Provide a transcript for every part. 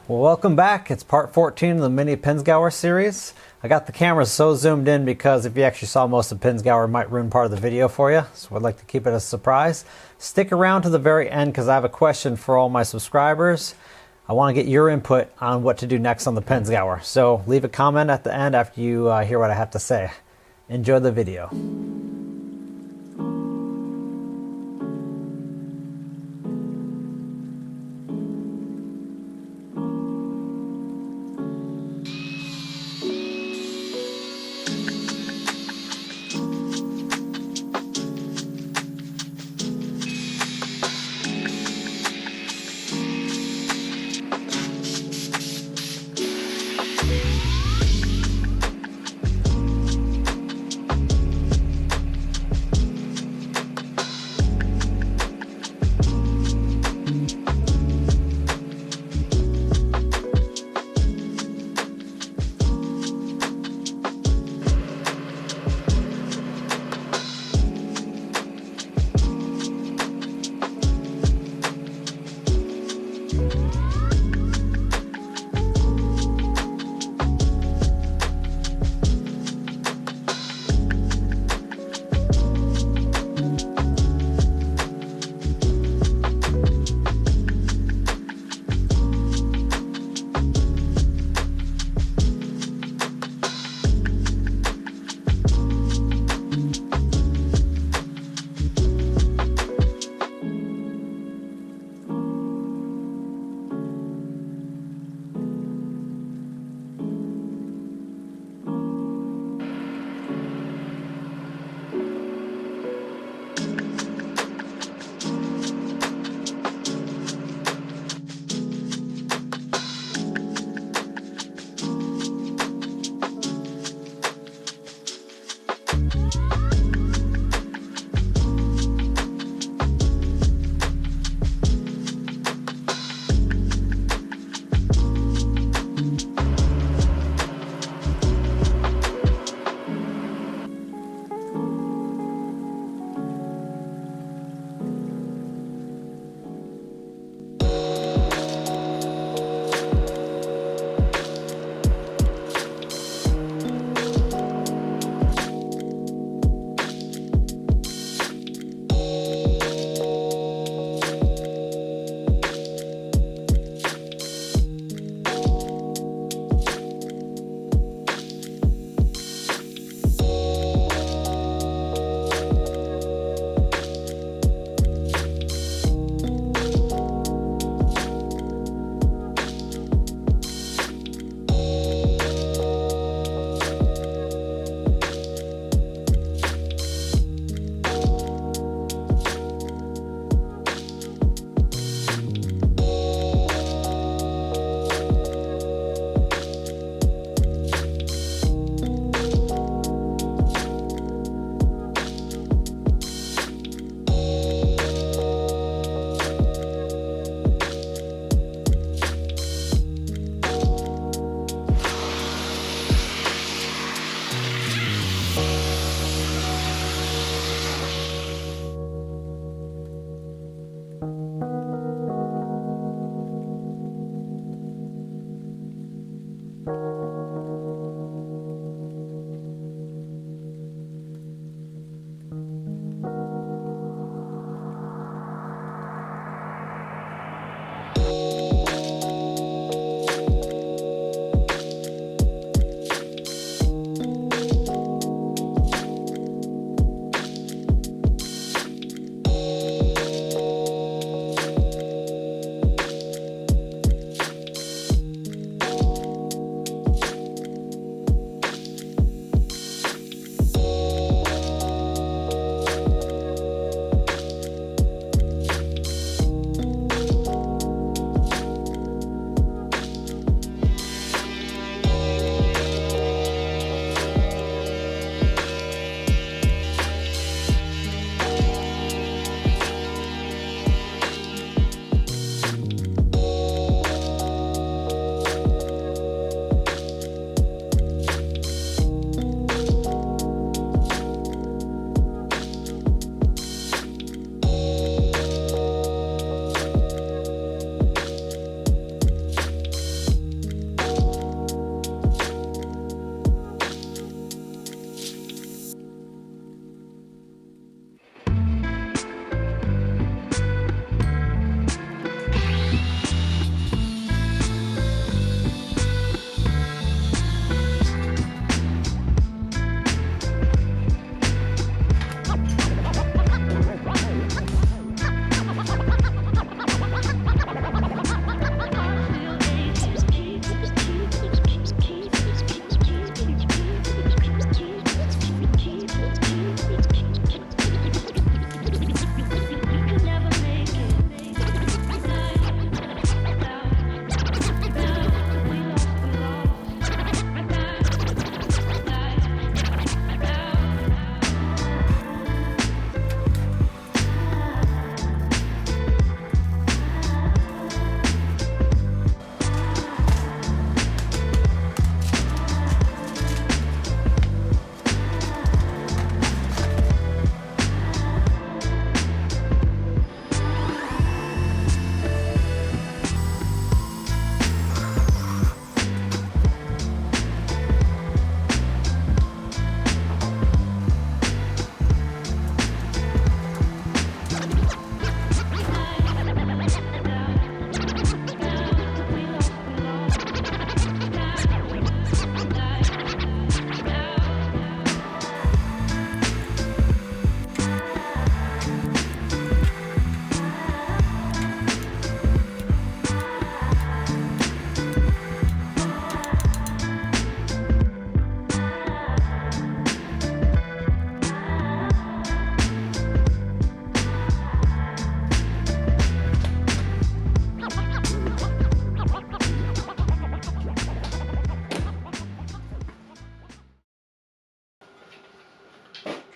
Well, welcome back. It's part 14 of the Mini Pinzgauer series. I got the camera so zoomed in because if you actually saw most of Pinzgauer, it might ruin part of the video for you. So I'd like to keep it a surprise. Stick around to the very end because I have a question for all my subscribers. I want to get your input on what to do next on the Pinzgauer. So leave a comment at the end after you hear what I have to say. Enjoy the video.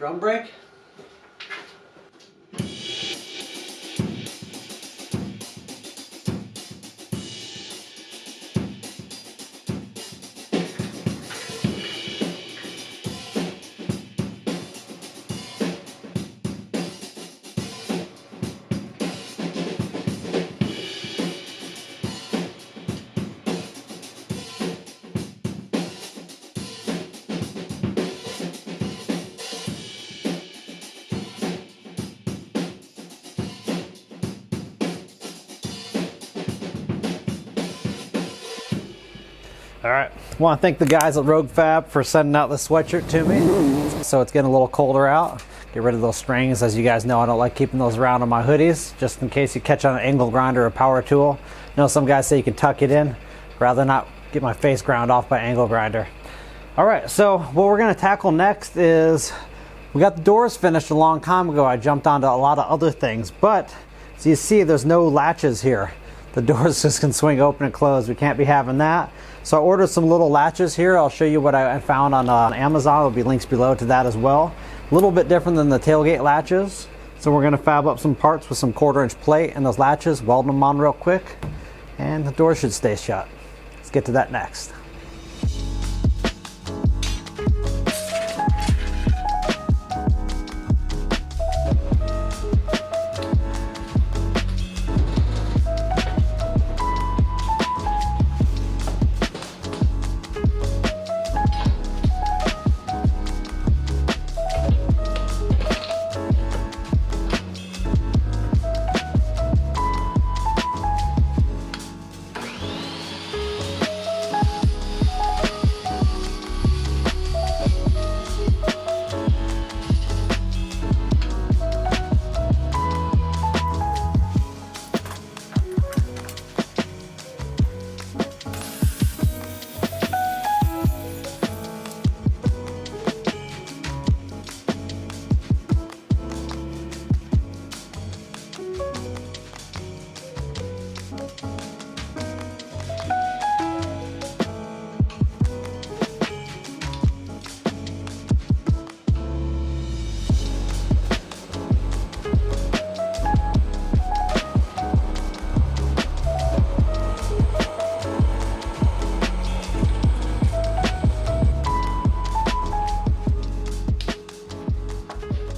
drum brake. All right, I want to thank the guys at Rogue Fab for sending out this sweatshirt to me. So it's getting a little colder out. Get rid of those strings. As you guys know, I don't like keeping those around on my hoodies, just in case you catch on an angle grinder or a power tool. I know some guys say you can tuck it in. Rather not get my face ground off by angle grinder. All right, so what we're gonna tackle next is, we got the doors finished a long time ago. I jumped onto a lot of other things, but as you see, there's no latches here. The doors just can swing open and close. We can't be having that. So I ordered some little latches here. I'll show you what I found on Amazon. There'll be links below to that as well. A little bit different than the tailgate latches. So we're gonna fab up some parts with some 1/4" plate and those latches, weld them on real quick, and the door should stay shut. Let's get to that next.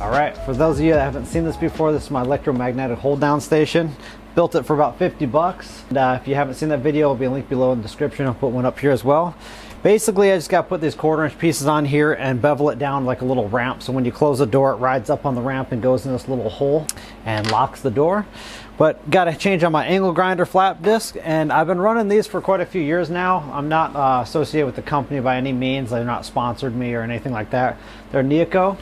All right, for those of you that haven't seen this before, this is my electromagnetic hold down station. Built it for about 50 bucks. And, if you haven't seen that video, it'll be a link below in the description. I'll put one up here as well. Basically, I just got to put these 1/4" pieces on here and bevel it down like a little ramp. So when you close the door, it rides up on the ramp and goes in this little hole and locks the door. But got to change on my angle grinder flap disc, and I've been running these for quite a few years now. I'm not associated with the company by any means. They're not sponsored me or anything like that. They're Neoco,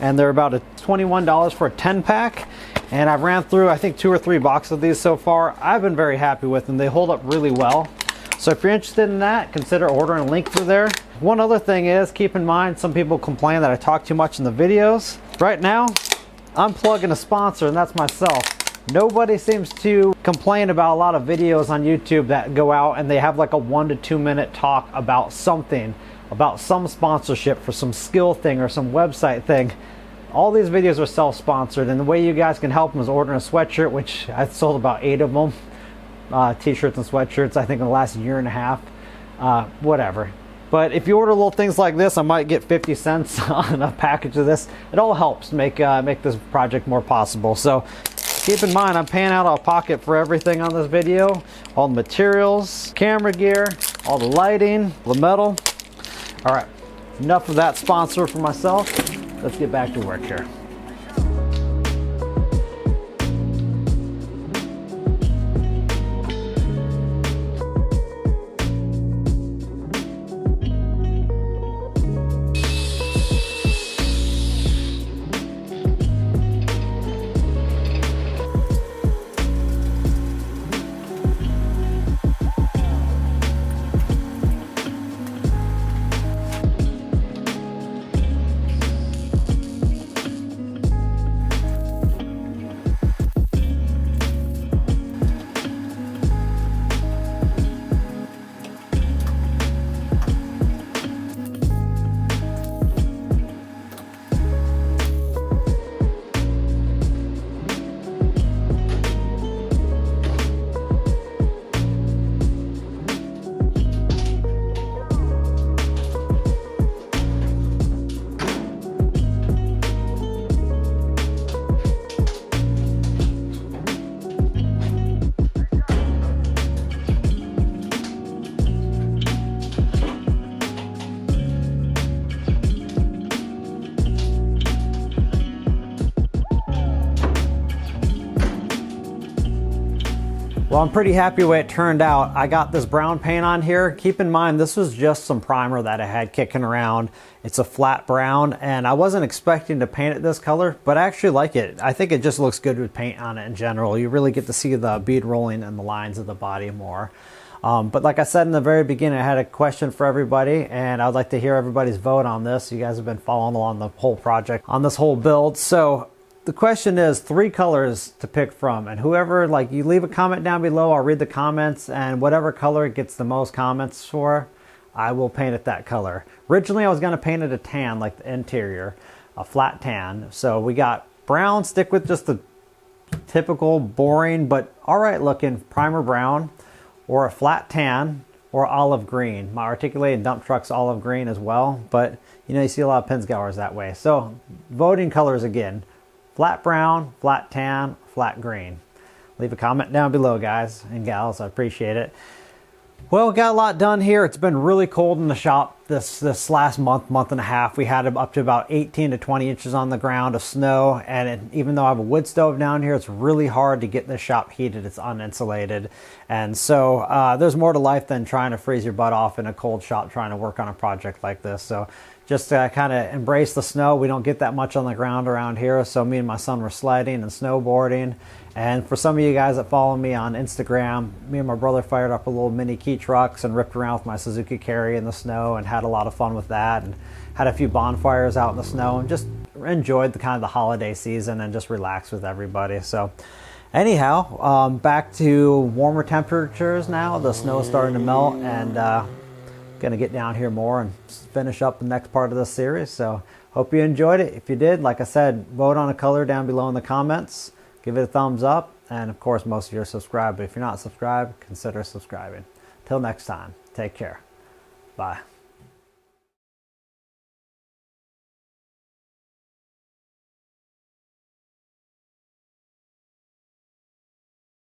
and they're about $21 for a 10-pack. And I've ran through, I think, 2 or 3 boxes of these so far. I've been very happy with them. They hold up really well. So if you're interested in that, consider ordering a link through there. One other thing is, keep in mind, some people complain that I talk too much in the videos. Right now, I'm plugging a sponsor, and that's myself. Nobody seems to complain about a lot of videos on YouTube that go out and they have like a 1 to 2 minute talk about something, about some sponsorship for some skill thing or some website thing. All these videos are self-sponsored, and the way you guys can help them is ordering a sweatshirt, which I've sold about 8 of them. T-shirts and sweatshirts, I think, in the last year and a half. Whatever. But if you order little things like this, I might get 50 cents on a package of this. It all helps make this project more possible. So keep in mind, I'm paying out of pocket for everything on this video. All the materials, camera gear, all the lighting, the metal. All right, enough of that sponsor for myself. Let's get back to work here. I'm pretty happy the way it turned out. I got this brown paint on here. Keep in mind, this was just some primer that I had kicking around. It's a flat brown, and I wasn't expecting to paint it this color, but I actually like it. I think it just looks good with paint on it in general. You really get to see the bead rolling and the lines of the body more. But like I said in the very beginning, I had a question for everybody, and I'd like to hear everybody's vote on this. You guys have been following along the whole project on this whole build. So the question is 3 colors to pick from, and whoever, like, you leave a comment down below, I'll read the comments, and whatever color gets the most comments for, I will paint it that color. Originally I was going to paint it a tan, like the interior, a flat tan. So we got brown, stick with just the typical boring but alright looking primer brown, or a flat tan, or olive green. My articulated dump truck's olive green as well, but you know, you see a lot of Pinzgauers that way. So voting colors again: flat brown, flat tan, flat green. Leave a comment down below, guys and gals. I appreciate it. Well, got a lot done here. It's been really cold in the shop this last month and a half. We had up to about 18 to 20 inches on the ground of snow, and even though I have a wood stove down here, it's really hard to get this shop heated. It's uninsulated, and so there's more to life than trying to freeze your butt off in a cold shop trying to work on a project like this. So just to kind of embrace the snow. We don't get that much on the ground around here, so me and my son were sledding and snowboarding. And for some of you guys that follow me on Instagram, me and my brother fired up a little mini key trucks and ripped around with my Suzuki Carry in the snow and had a lot of fun with that, and had a few bonfires out in the snow, and just enjoyed the kind of the holiday season and just relaxed with everybody. So anyhow, back to warmer temperatures now. The snow is starting to melt, and gonna get down here more and finish up the next part of this series. So hope you enjoyed it. If you did, like I said, vote on a color down below in the comments. Give it a thumbs up, and of course most of you are subscribed, but if you're not subscribed, consider subscribing. Till next time, take care. Bye.